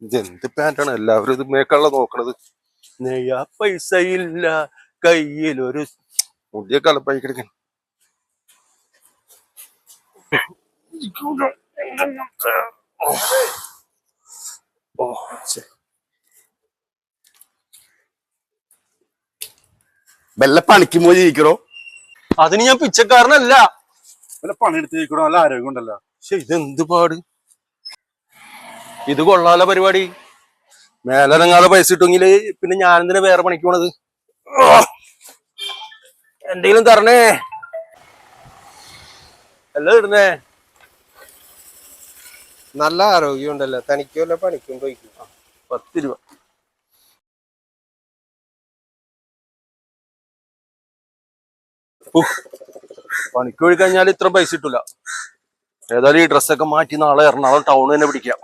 ഇതെന്ത് പാന്റാണ് എല്ലാവരും ഇത് മേക്കാള നോക്കണത്. നെയ്യാ പൈസ ഇല്ല കയ്യിലൊരു മുടിയ കലപ്പായി കിടക്കാൻ. വല്ല പണിക്കും പോയി ജീവിക്കണോ? അതിന് ഞാൻ പിച്ചക്കാരനല്ല. വല്ല പണിയെടുത്ത് ജീവിക്കണോ? നല്ല ആരോഗ്യം ഉണ്ടല്ലോ. പക്ഷെ ഇതെന്ത് പാട്. ഇത് കൊള്ളാല പരിപാടി. മേലനങ്ങാതെ പൈസ കിട്ടുമെങ്കില് പിന്നെ ഞാനെന്തിനാ വേറെ പണിക്ക് പോണത്? എന്തെങ്കിലും തരണേ. എല്ലാം ഇടുന്നേ. നല്ല ആരോഗ്യം ഉണ്ടല്ലോ. തനിക്കുമല്ല പണിക്കും പോയിക്കും. 10 രൂപ. പണിക്ക് പോയി കഴിഞ്ഞാൽ ഇത്ര പൈസ കിട്ടൂല. ഏതായാലും ഈ ഡ്രസ്സൊക്കെ മാറ്റി നാളെ എറണാകുളം ടൗൺ തന്നെ പിടിക്കാം.